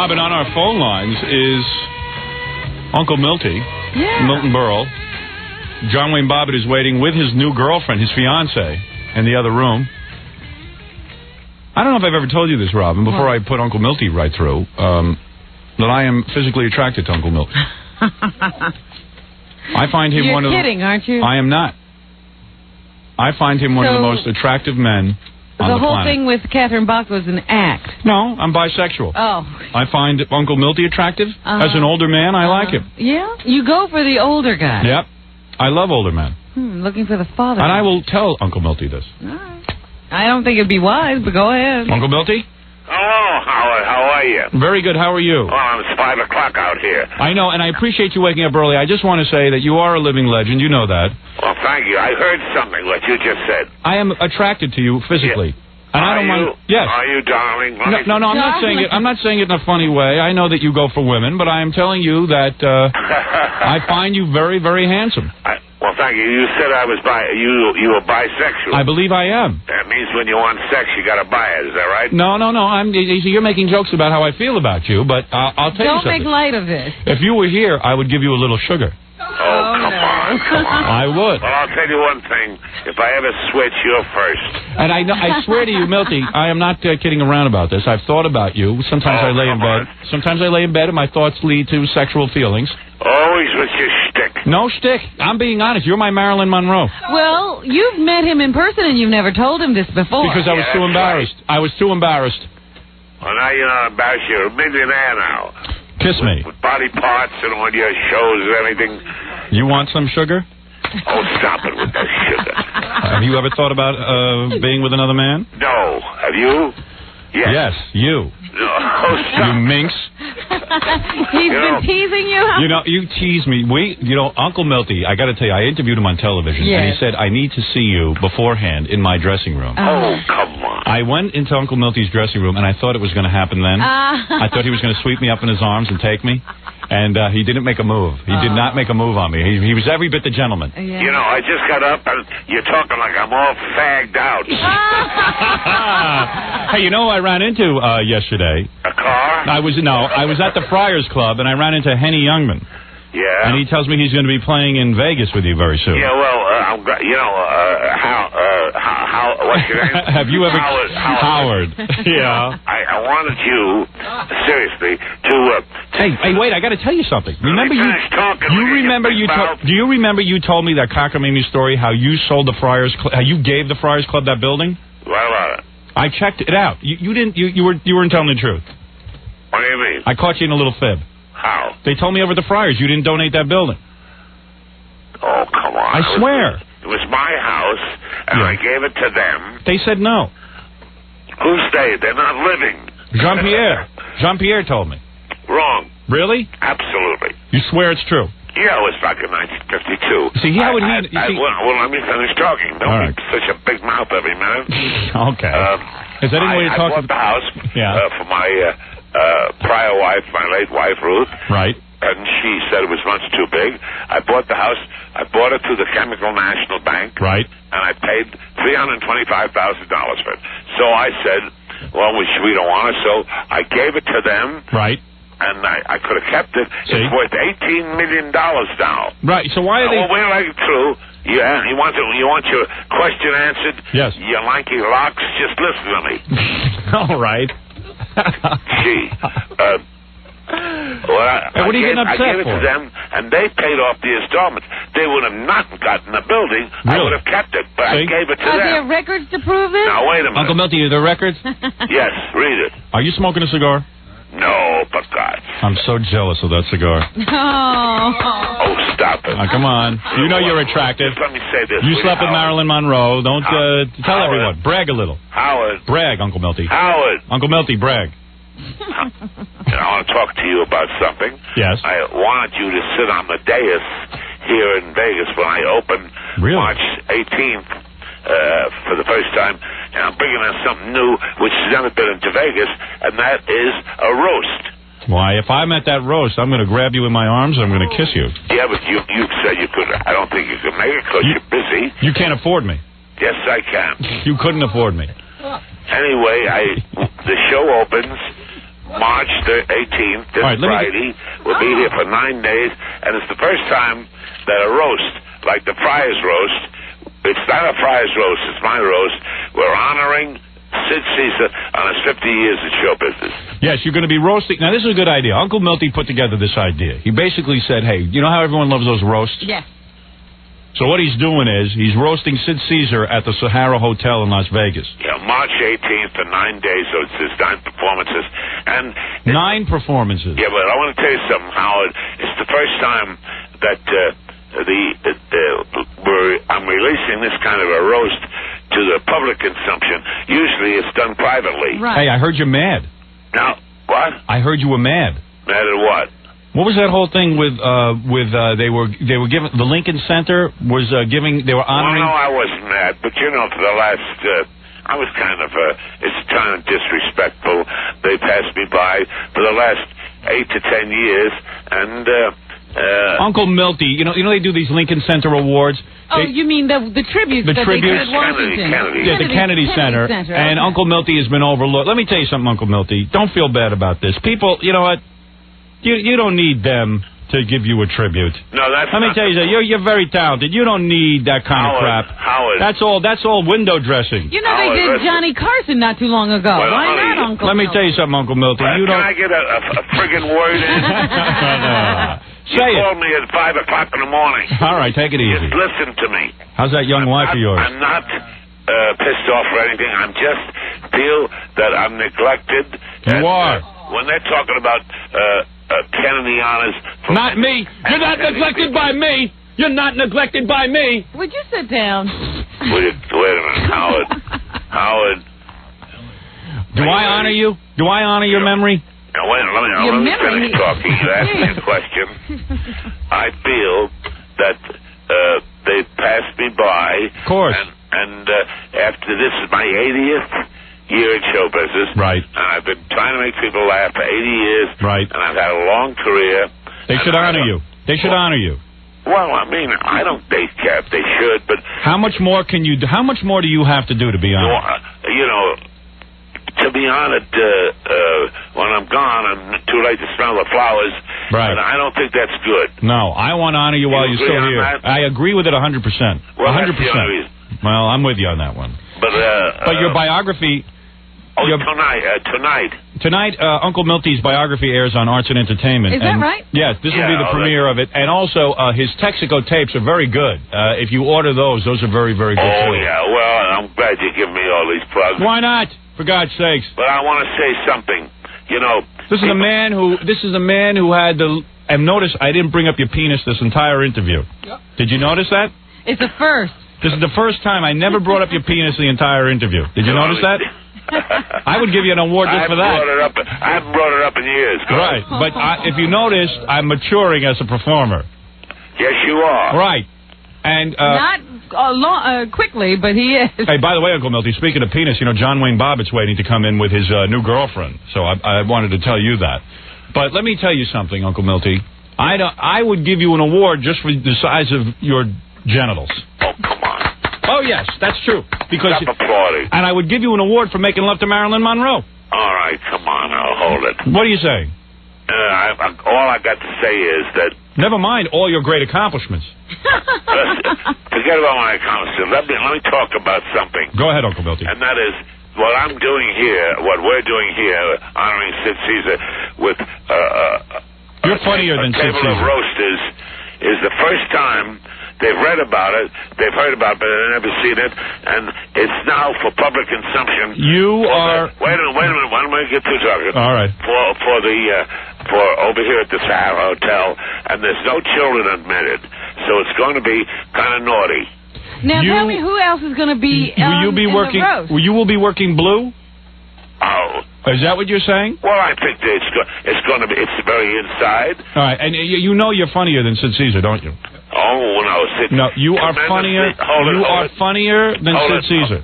Robin, on our phone lines is Uncle Milty, Milton Berle. John Wayne Bobbitt is waiting with his new girlfriend, his fiancée, in the other room. I don't know if I've ever told you this, Robin, before I put Uncle Milty right through, that I am physically attracted to Uncle Milty. I find him one of the... You're kidding, aren't you? I am not. I find him one of the most attractive men on the planet. The whole thing with Catherine Bach was an act. No, I'm bisexual. Oh. I find Uncle Milty attractive. As an older man, I like him. Yeah? You go for the older guy. Yep. I love older men. Looking for the father. And I will tell Uncle Milty this. All right. I don't think it'd be wise, but go ahead. Uncle Milty? Hello, Howard. How are you? Very good. How are you? Well, it's 5 o'clock out here. I know, and I appreciate you waking up early. I just want to say that you are a living legend. You know that. Well, thank you. I heard something, what you just said. I am attracted to you physically. Yeah. And I don't mind. Yes. Are you, darling? No, I'm not saying it. I'm not saying it in a funny way. I know that you go for women, but I am telling you that I find you very, very handsome. Well, thank you. You said I was you were bisexual. I believe I am. That means when you want sex, you got to buy it. Is that right? No. You're making jokes about how I feel about you, but I'll tell you something. Don't make light of this. If you were here, I would give you a little sugar. Oh, come on. I would. Well, I'll tell you one thing. If I ever switch, you're first. And I swear to you, Milty, I am not kidding around about this. I've thought about you. Sometimes I lay in bed. Sometimes I lay in bed and my thoughts lead to sexual feelings. Always with your shtick. No shtick. I'm being honest. You're my Marilyn Monroe. Well, you've met him in person and you've never told him this before. Because I was too embarrassed. Right. I was too embarrassed. Well, now you're not embarrassed. You're a millionaire now. Kiss me. With body parts and all your shows and everything. You want some sugar? Oh, stop it with that sugar. Have you ever thought about being with another man? No. Have you? Yes, you. No, stop. You minx. He's been teasing you? You know, you tease me. Uncle Milty, I got to tell you, I interviewed him on television, and he said, I need to see you beforehand in my dressing room. Oh, come on. I went into Uncle Milty's dressing room, and I thought it was going to happen then. I thought he was going to sweep me up in his arms and take me. And he didn't make a move. He did not make a move on me. He was every bit the gentleman. Yeah. You know, I just got up, and you're talking like I'm all fagged out. Hey, you know who I ran into yesterday? A car? I was at the Friars Club, and I ran into Henny Youngman. Yeah. And he tells me he's going to be playing in Vegas with you very soon. Yeah, well, what's your name? Have you ever... Howard. Yeah. I wanted you, seriously, to... Hey, wait, I got to tell you something. Remember Do you remember you told me that cockamamie story, how you sold the Friars Club, how you gave the Friars Club that building? What about it? I checked it out. You weren't telling the truth. What do you mean? I caught you in a little fib. How? They told me over the Friars you didn't donate that building. Oh, come on. I swear. It was my house, and I gave it to them. They said no. Who's they? They're not living. Jean-Pierre told me. Wrong. Really? Absolutely. You swear it's true? Yeah, it was back in 1952. See, well, let me finish talking. Don't be such a big mouth every minute. Okay. Is that any way to talk? I bought the house for my prior wife, my late wife, Ruth. Right. And she said it was much too big. I bought the house. I bought it through the Chemical National Bank. Right. And I paid $325,000 for it. So I said, well, we don't want it. So I gave it to them. Right. And I could have kept it. See? It's worth $18 million now. Right. So why are they... Well, wait till I get through. Yeah, you want your question answered? Yes. You lanky locks, just listen to me. All right. Gee. What are you getting upset for? I gave it to them, and they paid off the installments. They would have not gotten the building. Really? I would have kept it, but I gave it to them. Are there records to prove it? Now, wait a minute. Uncle Milty, are there records? Yes, read it. Are you smoking a cigar? No, but God. I'm so jealous of that cigar. Oh, stop it. Come on. You know you're attractive. Just let me say this. You slept with Marilyn Monroe. Don't tell everyone. Brag a little. Howard. Brag, Uncle Milty. Howard. Uncle Milty, brag. I want to talk to you about something. Yes. I wanted you to sit on the dais here in Vegas when I open March 18th for the first time. And I'm bringing in something new, which has never been into Vegas, and that is a roast. Why, if I'm at that roast, I'm going to grab you in my arms and I'm going to kiss you. Yeah, but you said you could. I don't think you can make it because you're busy. You can't afford me. Yes, I can. You couldn't afford me. Anyway, the show opens March March 18th, this Friday. We'll be here for 9 days, and it's the first time that a roast, like the Friars roast, it's not a Friars roast, it's my roast. We're honoring Sid Caesar on his 50 years of show business. Yes, you're going to be roasting. Now, this is a good idea. Uncle Milty put together this idea. He basically said, hey, you know how everyone loves those roasts? Yes. So what he's doing is he's roasting Sid Caesar at the Sahara Hotel in Las Vegas. Yeah, March 18th for 9 days, so it's his 9 performances. And 9 performances. Yeah, but I want to tell you something, Howard. It's the first time that I'm releasing this kind of a roast to the public consumption. Usually it's done privately. Right. Hey, I heard you're mad. Now, what? I heard you were mad. Mad at what? What was that whole thing with they were giving the Lincoln Center was giving they were honoring? Well, no, I wasn't mad, but you know, for the last I was kind of it's kind of disrespectful. They passed me by for the last 8 to 10 years, and Uncle Milty, you know they do these Lincoln Center awards. Oh, you mean the tributes? The tributes, Kennedy. The Kennedy Center. And okay. Uncle Milty has been overlooked. Let me tell you something, Uncle Milty. Don't feel bad about this. People, you know what? You don't need them to give you a tribute. No, that's Let me tell you something. You're very talented. You don't need that kind of crap. Howard. That's all window dressing. You know they did Johnny Carson not too long ago. Well, why not, Uncle Let me tell you something, Uncle Milton. Can I get a friggin' word in? Say it. You called me at 5 o'clock in the morning. All right, take it easy. Just listen to me. How's that young wife of yours? I'm not pissed off or anything. I just feel that I'm neglected. You are. When they're talking about Kennedy honors... Not me. You're not neglected by me. You're not neglected by me. Would you sit down? Wait a minute, Howard. Howard. Do I honor you? Do I honor your memory? Now, wait a minute. Let me finish talking. You asked me a question. I feel that they passed me by. Of course. And after this is my 80th year in show business. Right. And I've been trying to make people laugh for 80 years. Right. And I've had a long career. They should honor you. They should honor you. Well, I mean, I don't think they should, but... How much more can you do? How much more do you have to do to be honored? You know, to be honored, when I'm gone, I'm too late to smell the flowers. Right. And I don't think that's good. No, I want to honor you while you're still here. That? I agree with it 100%. Well, 100%. That's the only reason. Well, I'm with you on that one. But your biography... Oh, tonight. Tonight, Uncle Milty's biography airs on Arts and Entertainment. Is that right? Yes, this will be the premiere of it. And also, his Texaco tapes are very good. If you order those are very, very good. Oh, yeah. Well, I'm glad you give me all these plugs. Why not? For God's sakes. But I want to say something. You know... This is a man who had the... And notice, I didn't bring up your penis this entire interview. Yep. Did you notice that? It's a first. This is the first time I never brought up your penis the entire interview. Did you notice that? I would give you an award just for that. I haven't brought it up in years. Right, but if you noticed, I'm maturing as a performer. Yes, you are. Right. And not quickly, but he is. Hey, by the way, Uncle Milty, speaking of penis, you know, John Wayne Bobbitt's waiting to come in with his new girlfriend. So I wanted to tell you that. But let me tell you something, Uncle Milty. I would give you an award just for the size of your genitals. Oh, come on. Oh, yes, that's true. Stop applauding. And I would give you an award for making love to Marilyn Monroe. All right, come on, I'll hold it. What are you saying? All I got to say is that... Never mind all your great accomplishments. Forget about my accomplishments. Let me talk about something. Go ahead, Uncle Milty. And that is, what I'm doing here, what we're doing here, honoring Sid Caesar with... You're funnier than Sid Caesar. A table of roast is the first time... They've read about it, they've heard about it, but they've never seen it, and it's now for public consumption. Wait a minute, why don't I get through talking? All right. For over here at the Sahara Hotel, and there's no children admitted, so it's going to be kind of naughty. Now tell me who else is going to be the roast? You will be working blue? Oh. Is that what you're saying? Well, I think that it's going to be, it's very inside. All right, and you know you're funnier than Sid Caesar, don't you? Oh, no, Sid. No, you are funnier. You are funnier than Sid Caesar.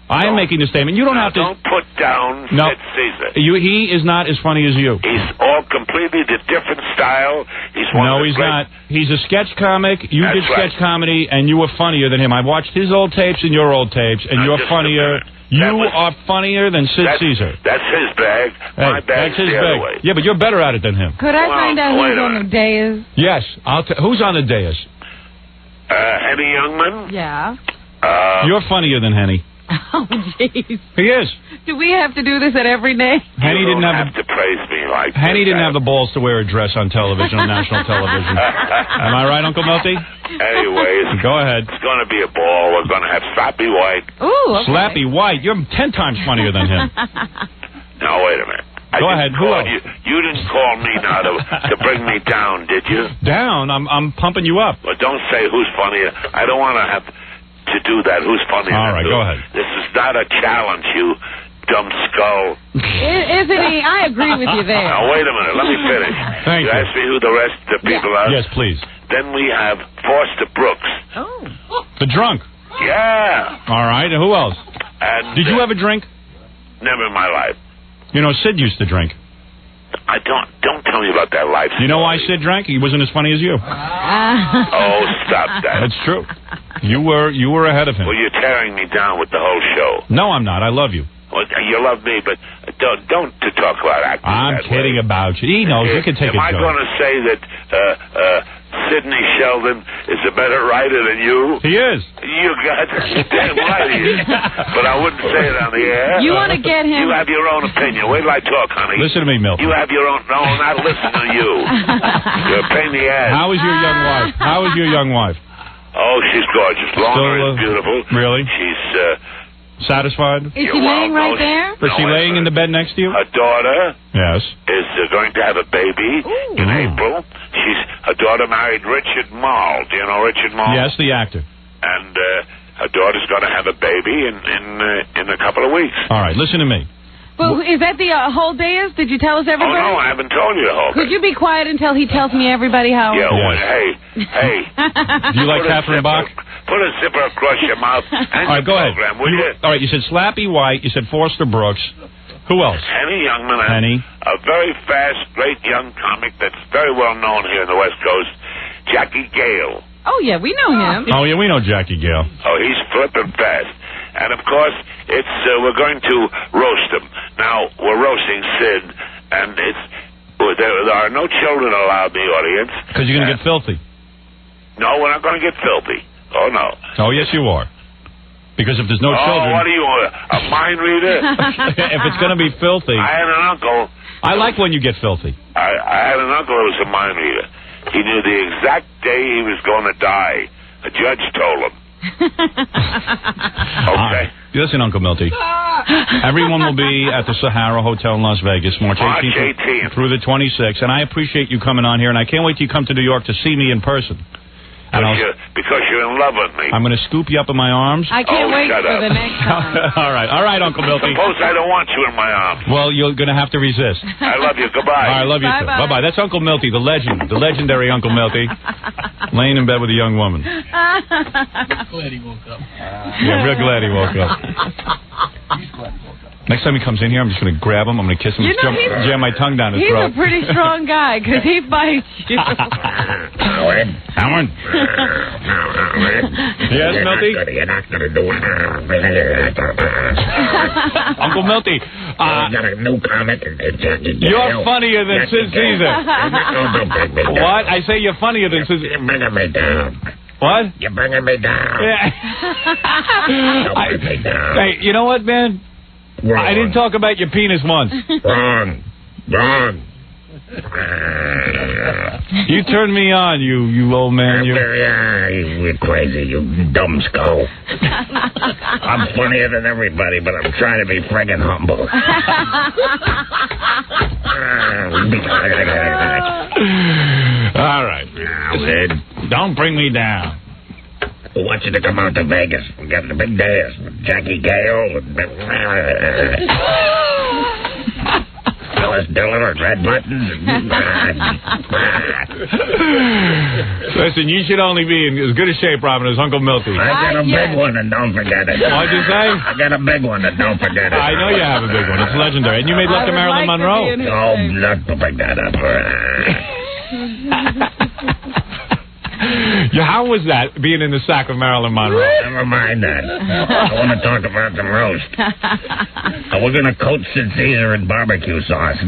I am making the statement. You don't have to. Don't put down Sid Caesar. He is not as funny as you. He's all completely the different style. He's not. He's a sketch comic. You did sketch comedy, and you were funnier than him. I watched his old tapes and your old tapes, and you're funnier. You are funnier than Sid Caesar. That's his bag. My bag's the other way. Yeah, but you're better at it than him. Could I find out who's on the dais? Yes. Who's on the dais? Henny Youngman? Yeah. You're funnier than Henny. Oh, jeez. He is. Do we have to do this at every day? Henny didn't have to praise me like Henny didn't have the balls to wear a dress on television, on national television. Am I right, Uncle Milty? Anyways. Go ahead. It's going to be a ball. We're going to have Slappy White. Ooh, okay. Slappy White? You're 10 times funnier than him. Now, wait a minute. Go ahead. Who else? You didn't call me now to bring me down, did you? Down? I'm pumping you up. Well, don't say who's funnier. I don't want to have to do that. Who's funnier? All right, go ahead. This is not a challenge, you dumb skull. Isn't he? I agree with you there. Now, wait a minute. Let me finish. Thank you. Ask me who the rest of the people are? Yes, please. Then we have Foster Brooks. Oh. The drunk? Yeah. All right. And who else? And did you have a drink? Never in my life. You know, Sid used to drink. I don't tell me about that life story. You know why Sid drank? He wasn't as funny as you. Oh, stop that. That's true. You were ahead of him. Well, you're tearing me down with the whole show. No, I'm not. I love you. Well, you love me, but don't talk about acting. I'm kidding about you. He knows. You can take a joke. Am I going to say that Sidney Sheldon is a better writer than you? He is. You got damn right he is. But I wouldn't say it on the air. You want to get him? You have your own opinion. Wait till I talk, honey. Listen to me, Milton. You have your own. No, I'm not listening to you. You're a pain in the ass. How is your young wife? How is your young wife? Oh, she's gorgeous. Longer and beautiful. Really? She's satisfied? Is she laying right there? Is she laying in the bed next to you? Her daughter is going to have a baby in April. Her daughter married Richard Mall. Do you know Richard Mall? Yes, the actor. And her daughter's going to have a baby in a couple of weeks. All right, listen to me. Well, is that the whole dais? Did you tell us everybody? Oh, no, I haven't told you the whole Could you be quiet until he tells me everybody how... Yeah, well, hey. Do you like Catherine Bach? Put a zipper across your mouth and all right, go ahead. Will you? All right, you said Slappy White, you said Foster Brooks. Who else? Henny Youngman. Henny. A very fast, great young comic that's very well known here in the West Coast, Jackie Gale. Oh, yeah, we know him. Oh, yeah, we know Jackie Gale. Oh, he's flipping fast. And, of course, we're going to roast him. Now, we're roasting Sid, and there are no children allowed in the audience. Because you're going to get filthy. No, we're not going to get filthy. Oh, no. Oh, yes, you are. Because if there's no children... Oh, what are you, a mind reader? If it's going to be filthy... I had an uncle... I like when you get filthy. I had an uncle who was a mind reader. He knew the exact day he was going to die. A judge told him. Okay. Listen, Uncle Milty. Everyone will be at the Sahara Hotel in Las Vegas, March 18th through the 26th. And I appreciate you coming on here, and I can't wait till you come to New York to see me in person. Because you're in love with me. I'm going to scoop you up in my arms. I can't wait for the next time. All right, Uncle Milty. Suppose I don't want you in my arms. Well, you're going to have to resist. I love you. Goodbye. All right, I love you too. Bye-bye. That's Uncle Milty, the legend, the legendary Uncle Milty, laying in bed with a young woman. Glad he woke up. Yeah, real glad he woke up. He's glad he woke up. Next time he comes in here, I'm just going to grab him. I'm going to kiss him, jam my tongue down his throat. He's a pretty strong guy because he bites you. Howard. Yes, Milty? You're not going to do it. Uncle Milty. I got a new comic. You're funnier than Sid Caesar. What? I say you're funnier than Sid Caesar. You're bringing me down. What? You're bringing me down. Yeah. Don't bring me down. Hey, you know what, man? Wrong. I didn't talk about your penis once. Wrong. You turned me on, you old man. You're crazy, you dumb skull. I'm funnier than everybody, but I'm trying to be friggin' humble. All right. Now, Sid. Don't bring me down. I want you to come out to Vegas. We got the big dance with Jackie Gale and Phyllis Diller and Red Buttons. Listen, you should only be in as good a shape, Robin, as Uncle Milty. I got a big one, and don't forget it. What'd you say? I got a big one, and don't forget it. I know you have a big one. It's legendary. And you made love to Marilyn Monroe. Oh, not to bring that up. Yeah, how was that, being in the sack with Marilyn Monroe? Never mind that. I want to talk about the roast. We're going to coat Sid Caesar in barbecue sauce.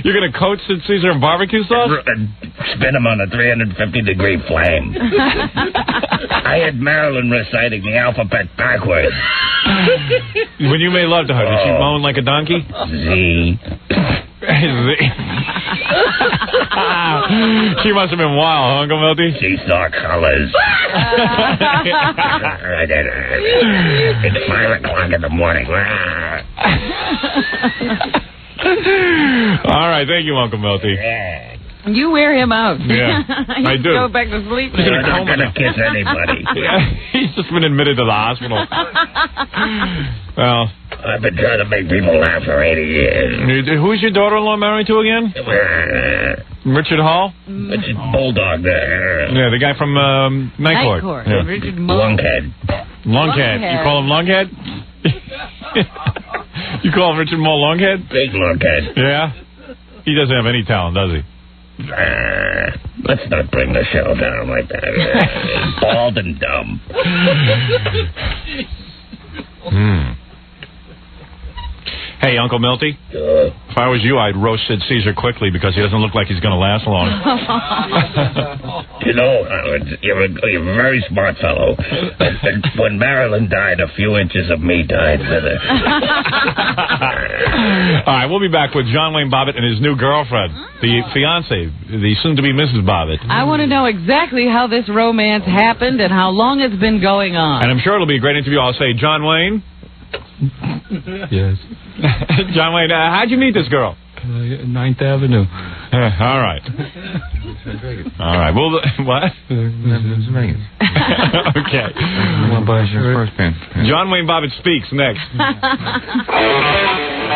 You're going to coat Sid Caesar in barbecue sauce? And spin him on a 350-degree flame. I had Marilyn reciting the alphabet backwards. When you made love to her, did she moan like a donkey? Z. She must have been wild, huh, Uncle Milty? She saw colors. It's 5 o'clock in the morning. All right, thank you, Uncle Milty. Yeah. You wear him out. Yeah, I do. Go back to sleep. He's not going to kiss anybody. Yeah, he's just been admitted to the hospital. Well, I've been trying to make people laugh for 80 years. Who's your daughter-in-law married to again? Richard Hall? Richard Bulldog there. Yeah, the guy from Night Court. Yeah. Richard Lunkhead. Lunkhead. You call him Lunkhead? You call him Richard Mole Lunkhead? Big Lunkhead. Yeah? He doesn't have any talent, does he? Let's not bring the show down like that. Bald and dumb. Hey, Uncle Milty, if I was you, I'd roast Sid Caesar quickly because he doesn't look like he's going to last long. You know, you're a very smart fellow. When Marilyn died, a few inches of me died with her. All right, we'll be back with John Wayne Bobbitt and his new girlfriend, the fiancée, the soon-to-be Mrs. Bobbitt. I want to know exactly how this romance happened and how long it's been going on. And I'm sure it'll be a great interview. I'll say, John Wayne? Yes. John Wayne, how'd you meet this girl? 9th Avenue. All right. All right. Well, what? Vegas. Okay. One by your first pen. John Wayne Bobbitt speaks next.